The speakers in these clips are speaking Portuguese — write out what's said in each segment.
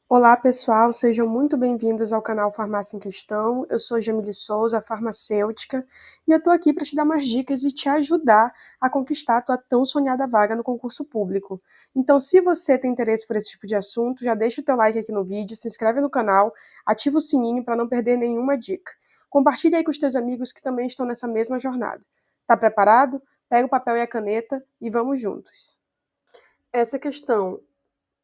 Olá, pessoal, sejam muito bem-vindos ao canal Farmácia em Questão. Eu sou Jamile Souza, farmacêutica, e eu tô aqui para te dar umas dicas e te ajudar a conquistar a tua tão sonhada vaga no concurso público. Então, se você tem interesse por esse tipo de assunto, já deixa o teu like aqui no vídeo, se inscreve no canal, ativa o sininho para não perder nenhuma dica. Compartilha aí com os teus amigos que também estão nessa mesma jornada. Tá preparado? Pega o papel e a caneta e vamos juntos. Essa questão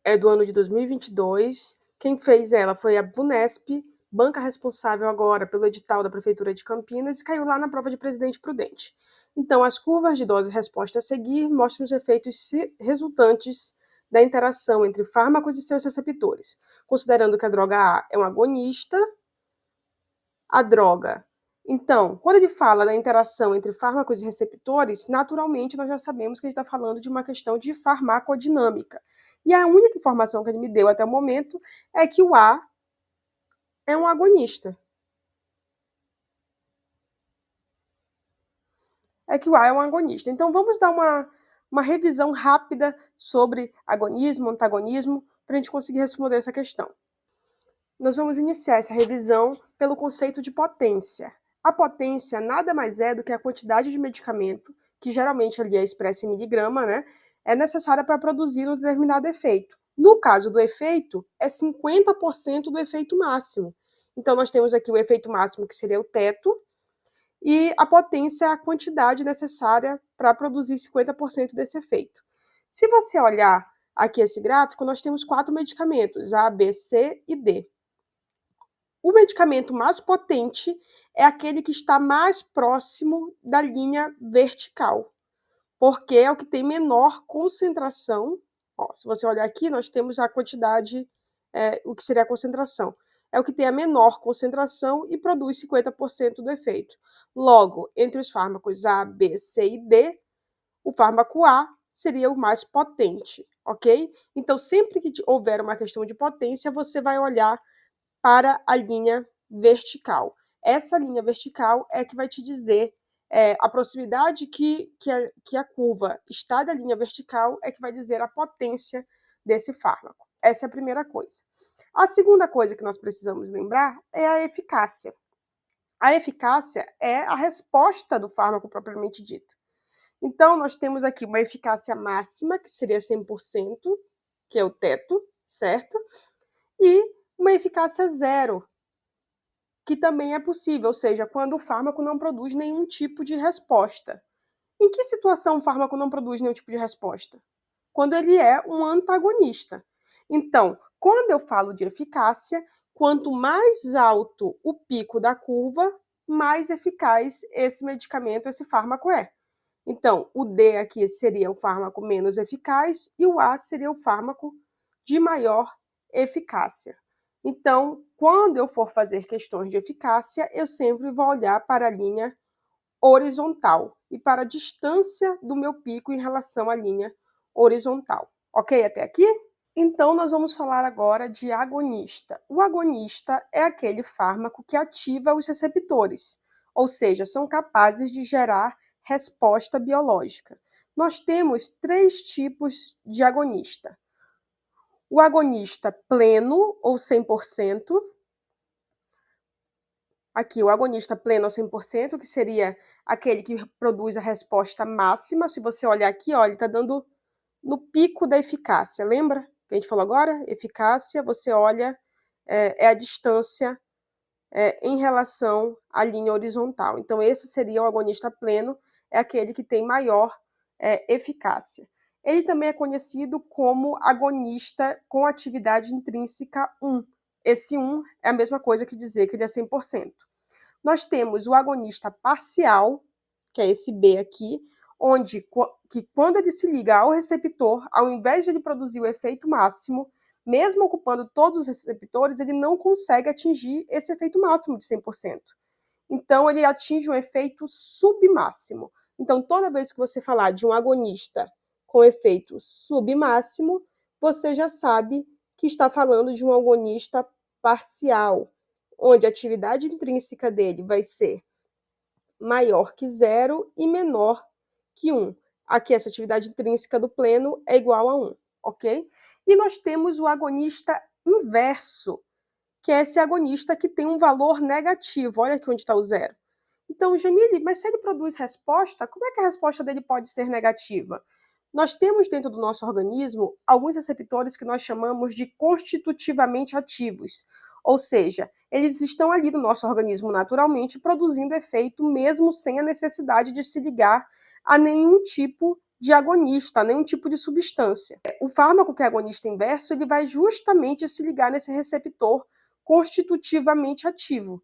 é do ano de 2022. Quem fez ela foi a Vunesp, banca responsável agora pelo edital da Prefeitura de Campinas, e caiu lá na prova de Presidente Prudente. Então, as curvas de dose e resposta a seguir mostram os efeitos resultantes da interação entre fármacos e seus receptores, considerando que a droga A é um agonista, a droga. Então, quando ele fala da interação entre fármacos e receptores, naturalmente nós já sabemos que ele está falando de uma questão de farmacodinâmica. E a única informação que ele me deu até o momento é que o A é um agonista. Então, vamos dar uma revisão rápida sobre agonismo, antagonismo, para a gente conseguir responder essa questão. Nós vamos iniciar essa revisão pelo conceito de potência. A potência nada mais é do que a quantidade de medicamento, que geralmente ali é expressa em miligrama, né, é necessária para produzir um determinado efeito. No caso do efeito, é 50% do efeito máximo. Então, nós temos aqui o efeito máximo, que seria o teto, e a potência é a quantidade necessária para produzir 50% desse efeito. Se você olhar aqui esse gráfico, nós temos 4 medicamentos, A, B, C e D. O medicamento mais potente é aquele que está mais próximo da linha vertical, porque é o que tem menor concentração. Ó, se você olhar aqui, nós temos a quantidade, o que seria a concentração. É o que tem a menor concentração e produz 50% do efeito. Logo, entre os fármacos A, B, C e D, o fármaco A seria o mais potente, ok? Então, sempre que houver uma questão de potência, você vai olhar para a linha vertical. Essa linha vertical é que vai te dizer a proximidade que a curva está da linha vertical é que vai dizer a potência desse fármaco. Essa é a primeira coisa. A segunda coisa que nós precisamos lembrar é a eficácia. A eficácia é a resposta do fármaco propriamente dito. Então, nós temos aqui uma eficácia máxima, que seria 100%, que é o teto, certo? E uma eficácia zero, que também é possível, ou seja, quando o fármaco não produz nenhum tipo de resposta. Em que situação o fármaco não produz nenhum tipo de resposta? Quando ele é um antagonista. Então, quando eu falo de eficácia, quanto mais alto o pico da curva, mais eficaz esse medicamento, esse fármaco é. Então, o D aqui seria o fármaco menos eficaz e o A seria o fármaco de maior eficácia. Então, quando eu for fazer questões de eficácia, eu sempre vou olhar para a linha horizontal e para a distância do meu pico em relação à linha horizontal. Ok até aqui? Então, nós vamos falar agora de agonista. O agonista é aquele fármaco que ativa os receptores, ou seja, são capazes de gerar resposta biológica. Nós temos 3 tipos de agonista. O agonista pleno, ou 100%. Aqui, o agonista pleno ou 100%, que seria aquele que produz a resposta máxima. Se você olhar aqui, ó, ele está dando no pico da eficácia. Lembra que a gente falou agora? Eficácia, você olha, é a distância em relação à linha horizontal. Então, esse seria o agonista pleno, é aquele que tem maior eficácia. Ele também é conhecido como agonista com atividade intrínseca 1. Esse 1 é a mesma coisa que dizer que ele é 100%. Nós temos o agonista parcial, que é esse B aqui, onde que quando ele se liga ao receptor, ao invés de ele produzir o efeito máximo, mesmo ocupando todos os receptores, ele não consegue atingir esse efeito máximo de 100%. Então, ele atinge um efeito submáximo. Então, toda vez que você falar de um agonista com efeito submáximo, você já sabe que está falando de um agonista parcial, onde a atividade intrínseca dele vai ser maior que 0 e menor que 1. Aqui, essa atividade intrínseca do pleno é igual a 1, ok? E nós temos o agonista inverso, que é esse agonista que tem um valor negativo. Olha aqui onde está o zero. Então, Jamile, mas se ele produz resposta, como é que a resposta dele pode ser negativa? Nós temos dentro do nosso organismo alguns receptores que nós chamamos de constitutivamente ativos, ou seja, eles estão ali no nosso organismo naturalmente produzindo efeito mesmo sem a necessidade de se ligar a nenhum tipo de agonista, a nenhum tipo de substância. O fármaco que é agonista inverso, ele vai justamente se ligar nesse receptor constitutivamente ativo.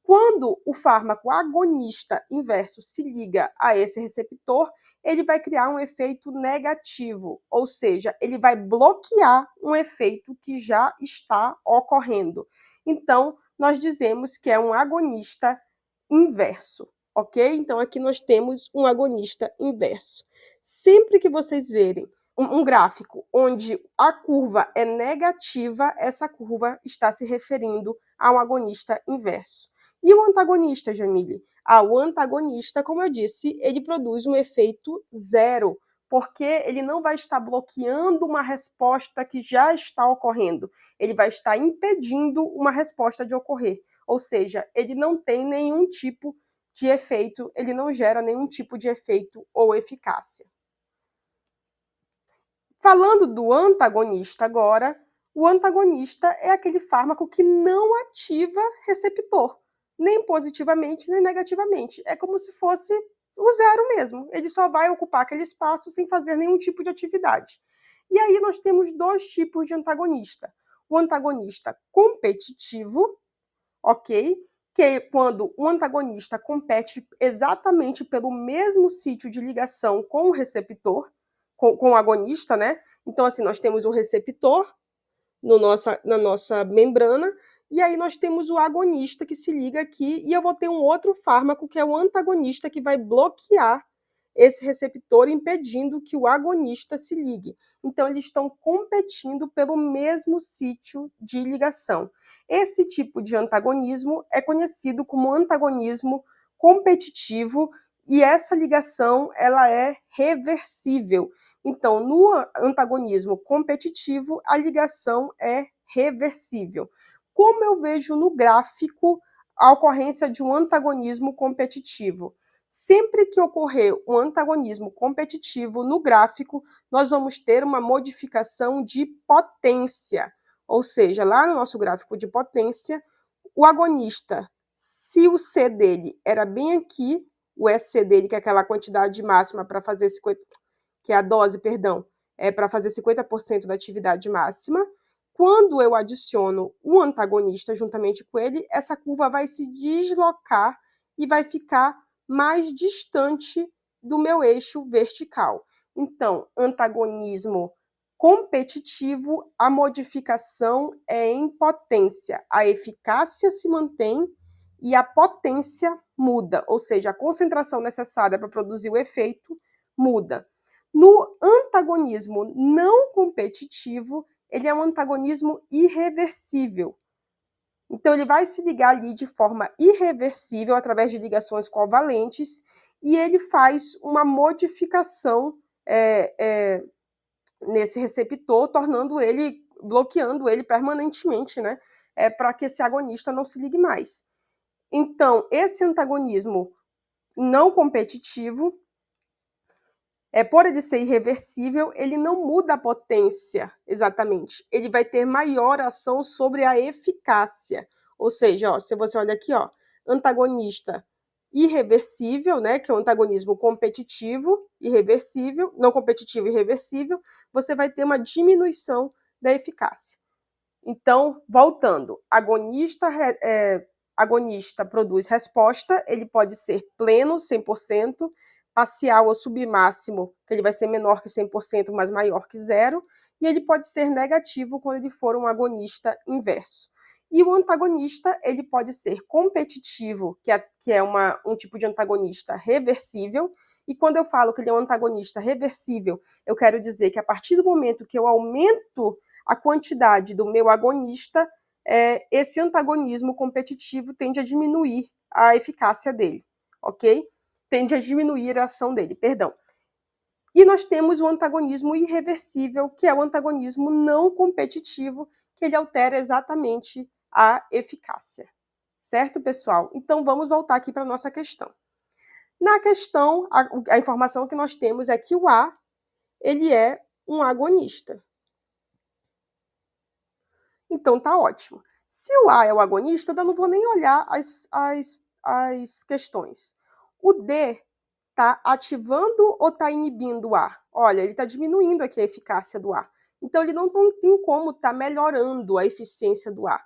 Quando o fármaco agonista inverso se liga a esse receptor, ele vai criar um efeito negativo, ou seja, ele vai bloquear um efeito que já está ocorrendo. Então, nós dizemos que é um agonista inverso, ok? Então, aqui nós temos um agonista inverso. Sempre que vocês verem um gráfico onde a curva é negativa, essa curva está se referindo a um agonista inverso. E o antagonista, Jamile? O antagonista, como eu disse, ele produz um efeito zero, porque ele não vai estar bloqueando uma resposta que já está ocorrendo, ele vai estar impedindo uma resposta de ocorrer. Ou seja, ele não tem nenhum tipo de efeito, ele não gera nenhum tipo de efeito ou eficácia. Falando do antagonista agora, o antagonista é aquele fármaco que não ativa receptor, nem positivamente nem negativamente. É como se fosse o zero mesmo. Ele só vai ocupar aquele espaço sem fazer nenhum tipo de atividade. E aí nós temos dois tipos de antagonista. O antagonista competitivo, ok? Que é quando o antagonista compete exatamente pelo mesmo sítio de ligação com o receptor, com o agonista, né? Então, assim, nós temos um receptor na nossa membrana, e aí nós temos o agonista que se liga aqui, e eu vou ter um outro fármaco que é o antagonista que vai bloquear esse receptor, impedindo que o agonista se ligue. Então, eles estão competindo pelo mesmo sítio de ligação. Esse tipo de antagonismo é conhecido como antagonismo competitivo, e essa ligação ela é reversível. Então, no antagonismo competitivo, a ligação é reversível. Como eu vejo no gráfico a ocorrência de um antagonismo competitivo? Sempre que ocorrer um antagonismo competitivo no gráfico, nós vamos ter uma modificação de potência. Ou seja, lá no nosso gráfico de potência, o agonista, se o C dele era bem aqui, o SC dele, que é aquela quantidade máxima para fazer 50, que é a dose, perdão, para fazer 50% da atividade máxima. Quando eu adiciono o antagonista juntamente com ele, essa curva vai se deslocar e vai ficar mais distante do meu eixo vertical. Então, antagonismo competitivo, a modificação é em potência. A eficácia se mantém e a potência muda, ou seja, a concentração necessária para produzir o efeito muda. No antagonismo não competitivo, ele é um antagonismo irreversível. Então, ele vai se ligar ali de forma irreversível, através de ligações covalentes, e ele faz uma modificação nesse receptor, tornando ele, bloqueando ele permanentemente, né? Para que esse agonista não se ligue mais. Então, esse antagonismo não competitivo, por ele ser irreversível, ele não muda a potência exatamente. Ele vai ter maior ação sobre a eficácia. Ou seja, ó, se você olha aqui, ó, antagonista irreversível, né, que é o antagonismo competitivo, irreversível, não competitivo, irreversível, você vai ter uma diminuição da eficácia. Então, voltando, agonista produz resposta, ele pode ser pleno, 100%, parcial ou submáximo, que ele vai ser menor que 100%, mas maior que zero, e ele pode ser negativo quando ele for um agonista inverso. E o antagonista, ele pode ser competitivo, que é um tipo de antagonista reversível, e quando eu falo que ele é um antagonista reversível, eu quero dizer que a partir do momento que eu aumento a quantidade do meu agonista, esse antagonismo competitivo tende a diminuir a eficácia dele, ok? Tende a diminuir a ação dele, perdão. E nós temos o antagonismo irreversível, que é o antagonismo não competitivo, que ele altera exatamente a eficácia. Certo, pessoal? Então, vamos voltar aqui para a nossa questão. Na questão, a informação que nós temos é que o A, ele é um agonista. Então, tá ótimo. Se o A é o agonista, eu não vou nem olhar as questões. O D está ativando ou está inibindo o A? Olha, ele está diminuindo aqui a eficácia do A. Então, ele não tem como estar melhorando a eficiência do A.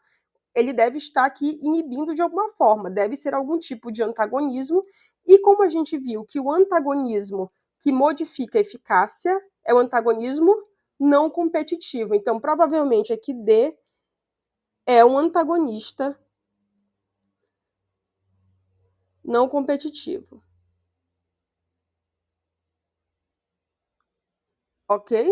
Ele deve estar aqui inibindo de alguma forma, deve ser algum tipo de antagonismo. E como a gente viu que o antagonismo que modifica a eficácia é o antagonismo não competitivo. Então, provavelmente aqui D é um antagonista não competitivo. Ok?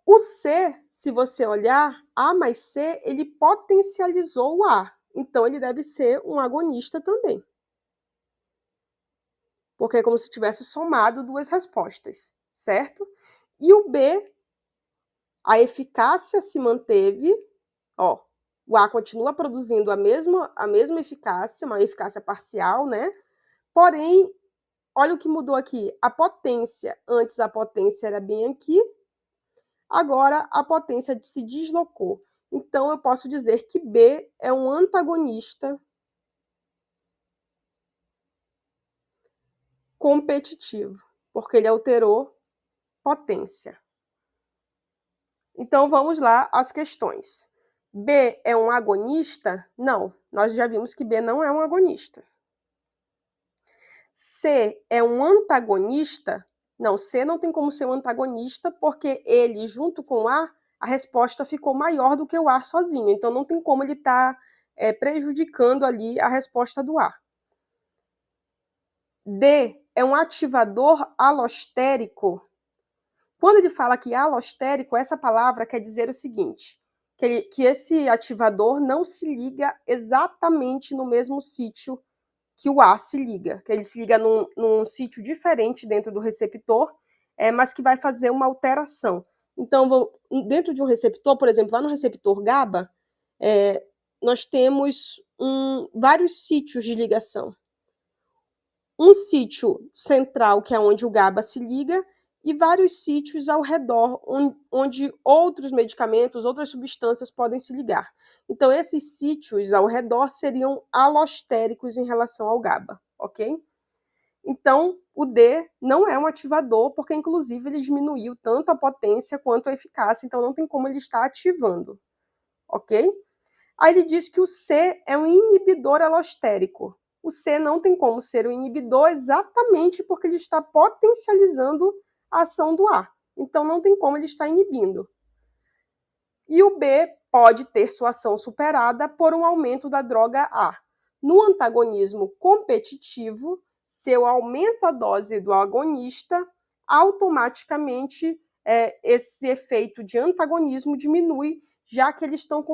O C, se você olhar, A mais C, ele potencializou o A. Então, ele deve ser um agonista também. Porque é como se tivesse somado duas respostas, certo? E o B, a eficácia se manteve, ó, o A continua produzindo a mesma eficácia, uma eficácia parcial, né? Porém, olha o que mudou aqui. A potência, antes a potência era bem aqui, agora a potência se deslocou. Então, eu posso dizer que B é um antagonista competitivo, porque ele alterou potência. Então, vamos lá às questões. B é um agonista? Não, nós já vimos que B não é um agonista. C é um antagonista? Não, C não tem como ser um antagonista, porque ele, junto com o A, a resposta ficou maior do que o A sozinho. Então, não tem como ele estar prejudicando ali a resposta do A. D é um ativador alostérico? Quando ele fala que alostérico, essa palavra quer dizer o seguinte, que esse ativador não se liga exatamente no mesmo sítio que o A se liga, que ele se liga num sítio diferente dentro do receptor, mas que vai fazer uma alteração. Então, dentro de um receptor, por exemplo, lá no receptor GABA, nós temos vários sítios de ligação. Um sítio central, que é onde o GABA se liga, e vários sítios ao redor, onde outros medicamentos, outras substâncias podem se ligar. Então, esses sítios ao redor seriam alostéricos em relação ao GABA, ok? Então, o D não é um ativador, porque, inclusive, ele diminuiu tanto a potência quanto a eficácia, então não tem como ele estar ativando, ok? Aí ele diz que o C é um inibidor alostérico. O C não tem como ser um inibidor exatamente porque ele está potencializando a ação do A. Então, não tem como ele estar inibindo. E o B pode ter sua ação superada por um aumento da droga A. No antagonismo competitivo, se eu aumento a dose do agonista, automaticamente esse efeito de antagonismo diminui, já que eles estão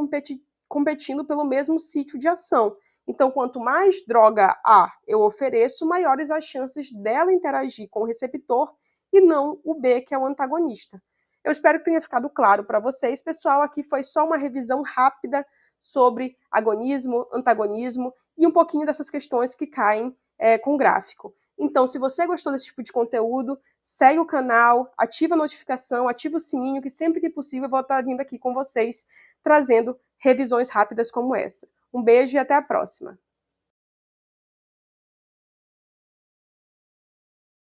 competindo pelo mesmo sítio de ação. Então, quanto mais droga A eu ofereço, maiores as chances dela interagir com o receptor e não o B, que é o antagonista. Eu espero que tenha ficado claro para vocês, pessoal. Aqui foi só uma revisão rápida sobre agonismo, antagonismo e um pouquinho dessas questões que caem com gráfico. Então, se você gostou desse tipo de conteúdo, segue o canal, ativa a notificação, ativa o sininho, que sempre que possível eu vou estar vindo aqui com vocês, trazendo revisões rápidas como essa. Um beijo e até a próxima!